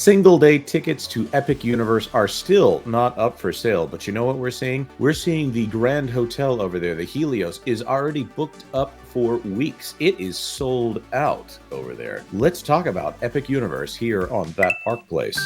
Single-day tickets to Epic Universe are still not up for sale, but you know what we're seeing? We're seeing the Grand Hotel over there, the Helios, is already booked up for weeks. It is sold out over there. Let's talk about Epic Universe here on That Park Place.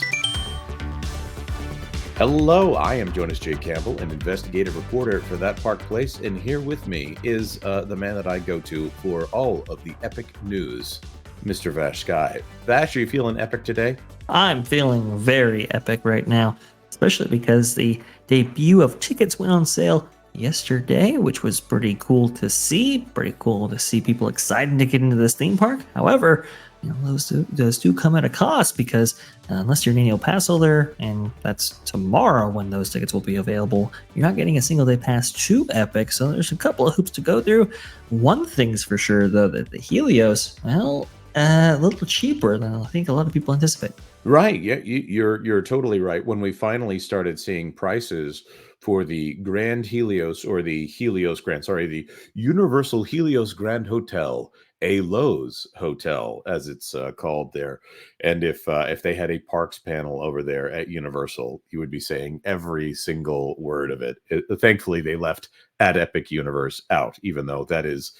Hello, I am Jonas J. Campbell, an investigative reporter for That Park Place, and here with me is the man that I go to for all of the Epic news, Mr. VashSky. Vash, are you feeling epic today? I'm feeling very epic right now, especially because the debut of tickets went on sale yesterday, which was pretty cool to see. Pretty cool to see people excited to get into this theme park. However, those do come at a cost because unless you're an annual pass holder, and that's tomorrow when those tickets will be available, you're not getting a single day pass to Epic. So there's a couple of hoops to go through. One thing's for sure, though, that the Helios, well, a little cheaper than I think a lot of people anticipate. Right. Yeah, you're totally right. When we finally started seeing prices for the Grand Helios, or the Helios Grand, sorry, the Universal Helios Grand Hotel, a Lowe's hotel, as it's called there. And if they had a parks panel over there at Universal, you would be saying every single word of it. Thankfully, they left at Epic Universe out, even though that is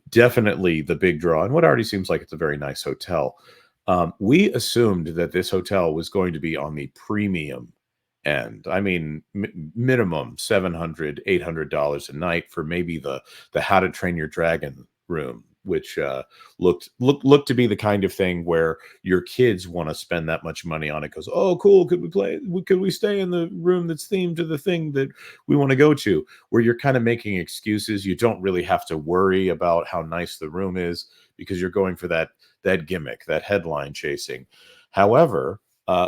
definitely the big draw, and what already seems like it's a very nice hotel. We assumed that this hotel was going to be on the premium end. I mean, minimum $700, $800 a night for maybe the How to Train Your Dragon room, which looked to be the kind of thing where your kids want to spend that much money on it because, oh, cool, could we stay in the room that's themed to the thing that we want to go to? Where you're kind of making excuses. You don't really have to worry about how nice the room is because you're going for that gimmick, that headline chasing. However,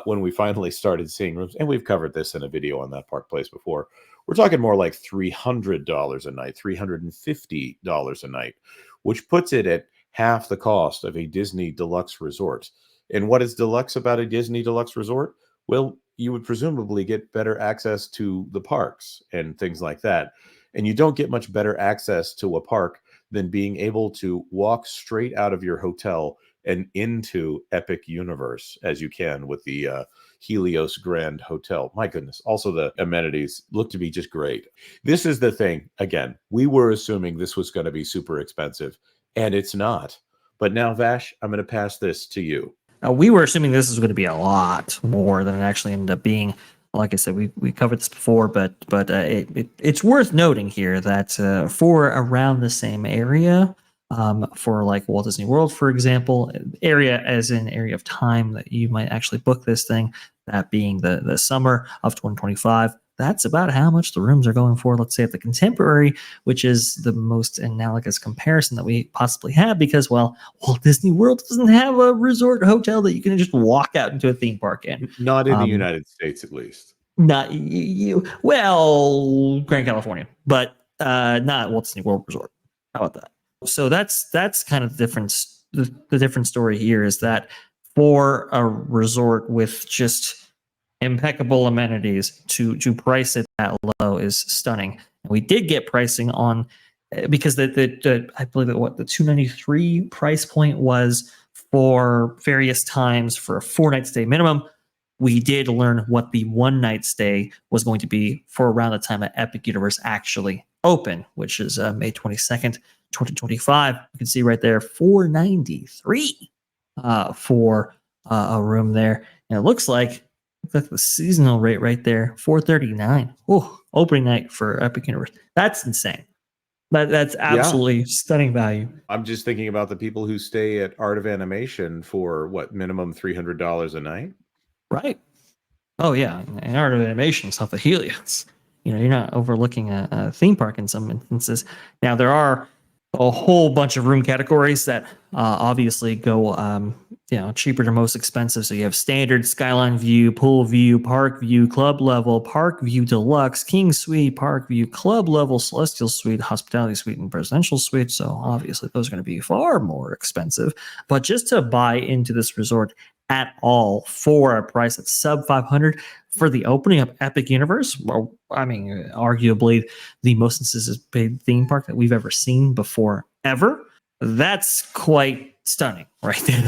when we finally started seeing rooms, and we've covered this in a video on That Park Place before, we're talking more like $300 a night, $350 a night, which puts it at half the cost of a Disney Deluxe resort. And what is deluxe about a Disney Deluxe resort? Well, you would presumably get better access to the parks and things like that. And you don't get much better access to a park than being able to walk straight out of your hotel and into Epic Universe as you can with the Helios Grand Hotel. My goodness. Also, the amenities look to be just great. This is the thing. Again, we were assuming this was going to be super expensive, and it's not. But now, Vash, I'm going to pass this to you. We were assuming this was going to be a lot more than it actually ended up being. Like I said, we covered this before, but it's worth noting here that for around the same area, for like Walt Disney World, for example, area as in area of time that you might actually book this thing, that being the summer of 2025, that's about how much the rooms are going for, let's say, at the Contemporary, which is the most analogous comparison that we possibly have because, well, Walt Disney World doesn't have a resort hotel that you can just walk out into a theme park in. Not in the United States, at least. Not well, Grand California, but not Walt Disney World Resort. How about that? So that's kind of the difference. The different story here is that for a resort with just impeccable amenities, to price it that low is stunning. And we did get pricing on because the I believe that what the $293 price point was for various times for a 4-night stay minimum. We did learn what the 1-night stay was going to be for around the time that Epic Universe actually opened, which is May 22nd, 2025. You can see right there, $493 for a room there. And it looks like the seasonal rate right there, $439. Oh, opening night for Epic Universe. That's insane. That's absolutely stunning value. I'm just thinking about the people who stay at Art of Animation for what, minimum $300 a night? Right. Oh, yeah. And Art of Animation is not the Helios. You're not overlooking a theme park in some instances. Now, there are a whole bunch of room categories that obviously go cheaper to most expensive. So you have standard, skyline view, pool view, park view, club level, park view deluxe, king suite, park view, club level, celestial suite, hospitality suite, and presidential suite. So obviously those are going to be far more expensive. But just to buy into this resort at all for a price that's sub $500 for the opening of Epic Universe, well, I mean, arguably the most anticipated theme park that we've ever seen before ever. That's quite stunning, right there.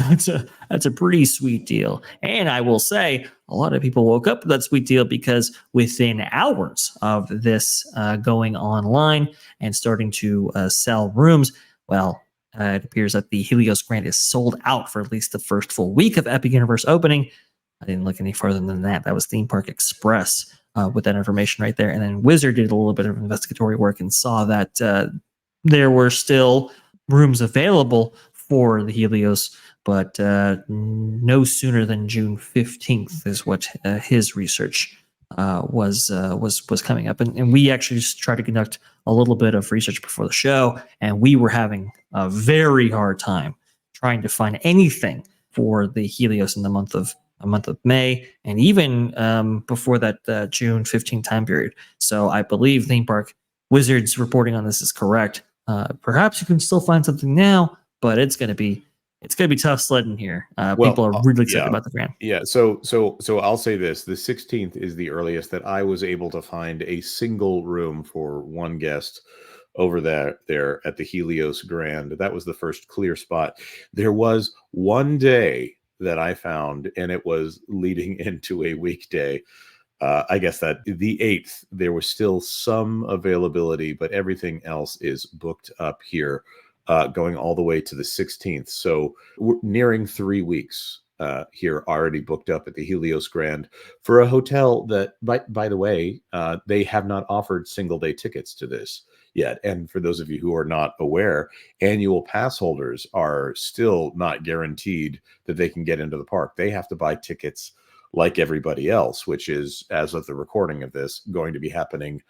That's a pretty sweet deal. And I will say, a lot of people woke up with that sweet deal because within hours of this going online and starting to sell rooms, well, it appears that the Helios Grant is sold out for at least the first full week of Epic Universe opening. I didn't look any further than that. That was Theme Park Express with that information right there. And then Wizard did a little bit of investigatory work and saw that there were still rooms available for the Helios, but no sooner than June 15th is what his research was coming up. And we actually just tried to conduct a little bit of research before the show, and we were having a very hard time trying to find anything for the Helios in the month of May, and even before that June 15th time period. So I believe Theme Park Wizards reporting on this is correct. Perhaps you can still find something now, but it's going to be tough sledding here. People are really excited about the grant. Yeah. So I'll say this: the 16th is the earliest that I was able to find a single room for one guest over there at the Helios Grand. That was the first clear spot. There was one day that I found, and it was leading into a weekday. I guess that the 8th, there was still some availability, but everything else is booked up here, going all the way to the 16th. So we're nearing 3 weeks here already booked up at the Helios Grand for a hotel that, by the way, they have not offered single day tickets to this yet. And for those of you who are not aware, annual pass holders are still not guaranteed that they can get into the park. They have to buy tickets like everybody else, which is, as of the recording of this, going to be happening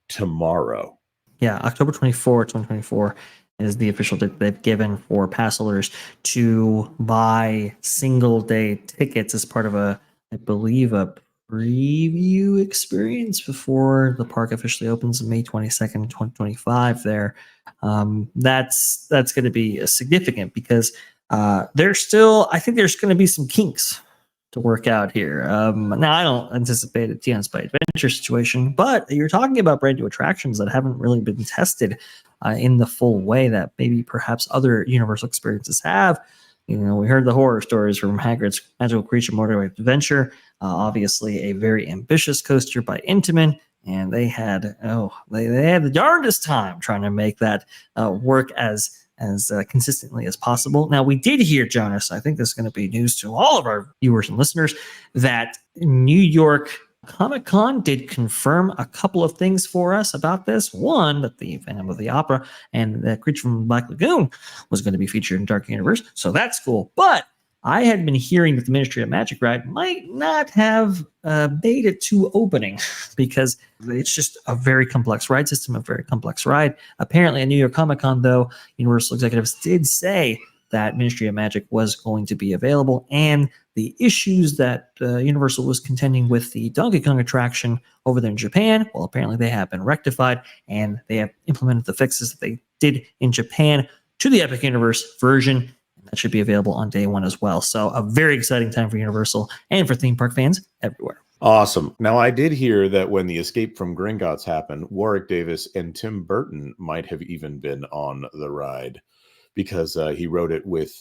tomorrow. Yeah, October 24, 2024 is the official date they've given for pass holders to buy single day tickets as part of I believe, a preview experience before the park officially opens May 22nd, 2025 there. That's going to be significant because I think there's going to be some kinks to work out here. Now, I don't anticipate a Tion's by Adventure situation, but you're talking about brand new attractions that haven't really been tested in the full way that maybe perhaps other Universal experiences have. We heard the horror stories from Hagrid's Magical Creature Motorway Adventure, obviously a very ambitious coaster by Intamin, and they had the darndest time trying to make that work as consistently as possible. Now, we did hear, Jonas, I think this is going to be news to all of our viewers and listeners, that New York Comic-Con did confirm a couple of things for us about this. One, that the Phantom of the Opera and the Creature from Black Lagoon was going to be featured in Dark Universe, so that's cool. But I had been hearing that the Ministry of Magic ride might not have made it to opening because it's just a very complex ride system, a very complex ride. Apparently at New York Comic-Con, though, Universal executives did say that Ministry of Magic was going to be available, and the issues that Universal was contending with the Donkey Kong attraction over there in Japan, well, apparently they have been rectified, and they have implemented the fixes that they did in Japan to the Epic Universe version. That should be available on day one as well. So a very exciting time for Universal and for theme park fans everywhere. Awesome. Now, I did hear that when the escape from Gringotts happened, Warwick Davis and Tim Burton might have even been on the ride, because he wrote it with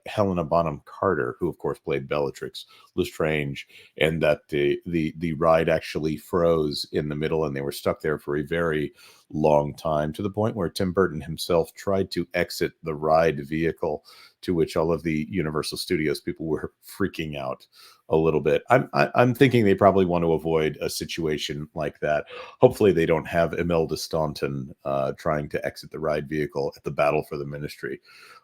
Helena Bonham Carter, who of course played Bellatrix Lestrange, and that the ride actually froze in the middle, and they were stuck there for a very long time, to the point where Tim Burton himself tried to exit the ride vehicle, to which all of the Universal Studios people were freaking out a little bit. I'm thinking they probably want to avoid a situation like that. Hopefully they don't have Imelda Staunton trying to exit the ride vehicle at the Battle for the Ministry,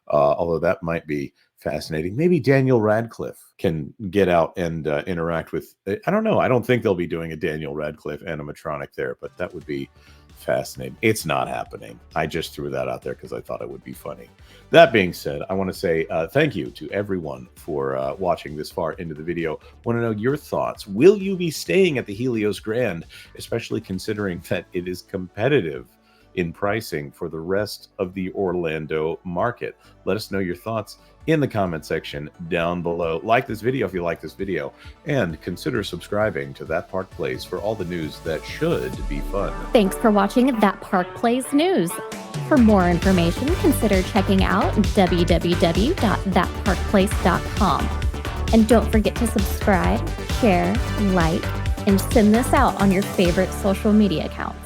although that might be fascinating. Maybe Daniel Radcliffe can get out and interact with, I don't know, I don't think they'll be doing a Daniel Radcliffe animatronic there, but that would be fascinating. It's not happening. I just threw that out there because I thought it would be funny. That being said, I want to say thank you to everyone for watching this far into the video. Want to know your thoughts. Will you be staying at the Helios Grand, especially considering that it is competitive in pricing for the rest of the Orlando market? Let us know your thoughts in the comment section down below. Like this video if you like this video, and consider subscribing to That Park Plays for all the news that should be fun. Thanks for watching That Park Plays News. For more information, consider checking out www.thatparkplace.com. And don't forget to subscribe, share, like, and send this out on your favorite social media account.